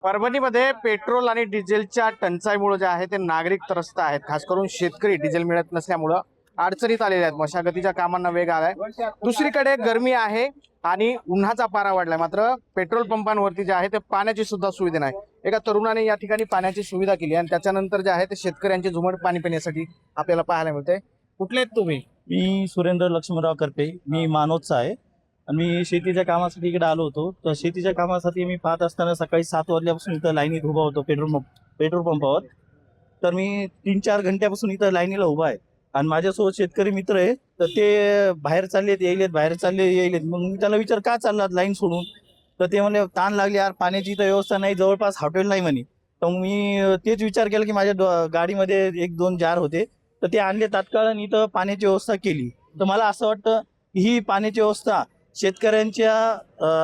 परभणीमध्ये petrol आणि डिझेलच्या टंचाईमुळे जे आहे ते नागरिक त्रस्त आहेत. खास करून शेतकरी डिझेल मिळत नसल्यामुळं अडचणीत आलेले आहेत. मशागतीच्या कामांना वेग आलाय. दुसरीकडे गरमी आहे आणि उन्हाचा पारा वाढलाय. मात्र पेट्रोल पंपांवरती जे आहे ते पाण्याची सुद्धा सुविधा नाही. एका तरुणाने या ठिकाणी पाण्याची सुविधा केली आणि त्याच्यानंतर जे आहे ते शेतकऱ्यांची झुमड पाणी पिण्यासाठी आपल्याला पाहायला मिळते. कुठले आहेत तुम्ही? मी सुरेंद्र लक्ष्मणराव करपे, मी मानोदचा आहे आणि मी शेतीच्या कामासाठी इकडे आलो होतो. तर शेतीच्या कामासाठी मी पाहत असताना सकाळी 7 वाजल्यापासून इथं लाईनीत उभा होतो पेट्रोल पंपावर. तर मी 3-4 घंट्यापासून इथं लाईनीला उभा आहे आणि माझ्यासोबत शेतकरी मित्र आहे. तर ते बाहेर चाललेत यायलेत, बाहेर चालले यायलेत. मग मी त्याला विचार का चाललात लाईन सोडून? तर ते म्हणले ताण लागली यार, पाण्याची तर व्यवस्था नाही, जवळपास हॉटेल नाही म्हणे. तर मी तेच विचार केला की माझ्या गाडीमध्ये 1-2 जार होते, तर ते आणले तात्काळ आणि इथं पाण्याची व्यवस्था केली. तर मला असं वाटतं की ही पाण्याची व्यवस्था शेतकऱ्यांच्या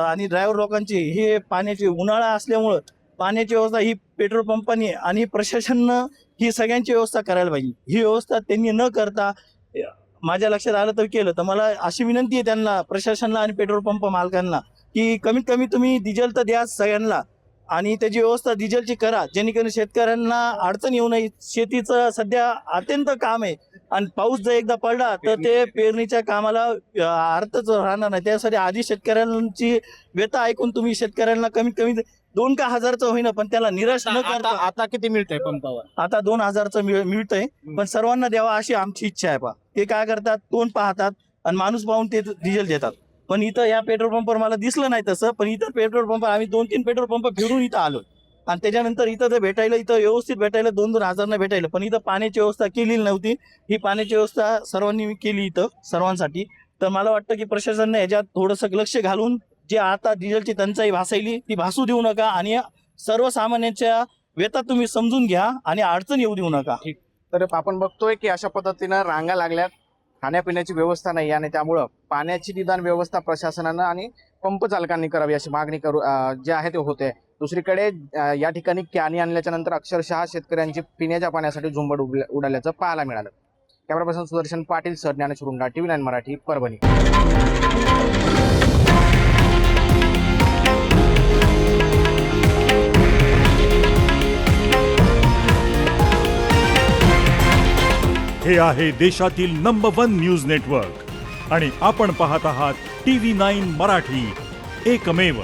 आणि ड्रायव्हर लोकांची, हे पाण्याची उन्हाळा असल्यामुळं पाण्याची व्यवस्था ही पेट्रोल पंपाने आणि प्रशासनानं ही सगळ्यांची व्यवस्था करायला पाहिजे. ही व्यवस्था त्यांनी न करता माझ्या लक्षात आलं तर केलं. तर मला अशी विनंती आहे त्यांना, प्रशासनाला आणि पेट्रोल पंप मालकांना, की कमीत कमी तुम्ही डिझेल तर द्या सगळ्यांना आणि त्याची व्यवस्था डिझेलची करा, जेणेकरून शेतकऱ्यांना अडचण येऊ नये. शेतीचं सध्या अत्यंत काम आहे आणि पाऊस जर एकदा पडला तर ते पेरणीच्या कामाला अर्थच राहणार नाही. त्यासाठी आधी शेतकऱ्यांची व्यथा ऐकून तुम्ही शेतकऱ्यांना कमीत कमी 2 का हजारचं होईना पण त्याला निराश न करता. आता किती मिळतंय पंपावर? आता 2,000चं मिळतंय, पण सर्वांना द्यावा अशी आमची इच्छा आहे. ते काय करतात, तोंड पाहतात आणि माणूस पाहून ते डिझेल देतात. पण इथं या पेट्रोल पंपावर मला दिसलं नाही तसं. पण इतर पेट्रोल पंप आम्ही 2-3 पेट्रोल पंप फिरून इथं आलो आणि त्याच्यानंतर इथं जर भेटायला, इथं व्यवस्थित भेटायला 2-2 हजारांना भेटायला, पण इथं पाण्याची व्यवस्था केलेली नव्हती. ही पाण्याची व्यवस्था सर्वांनी केली इथं सर्वांसाठी. तर मला वाटतं की प्रशासनाने याच्यात थोडंसं लक्ष घालून जे आता डिझेलची टंचाई भासायली ती भासू देऊ नका आणि सर्वसामान्यांच्या व्यथा तुम्ही समजून घ्या आणि अडचण येऊ देऊ नका. तर आपण बघतोय की अशा पद्धतीनं रांगा लागल्यात, खाण्यापिण्याची व्यवस्था नाही आणि त्यामुळं पाण्याची निदान व्यवस्था प्रशासनानं आणि पंप चालकांनी करावी अशी मागणी जे आहे ते होते. दुसरीकडे या ठिकाणी कॅनी आणल्याच्या नंतर अक्षरशः शेतकऱ्यांची पिण्याच्या पाण्यासाठी झुंबड उडाल्याचं पाहायला मिळालं. Camera person Sudarshan Patil, Dnyaneshwar Runda, TV9 Marathi, Parbhani. हे आहे देशातील नंबर 1 न्यूज नेटवर्क आणि आपण पाहत आहात TV9 मराठी, एकमेव.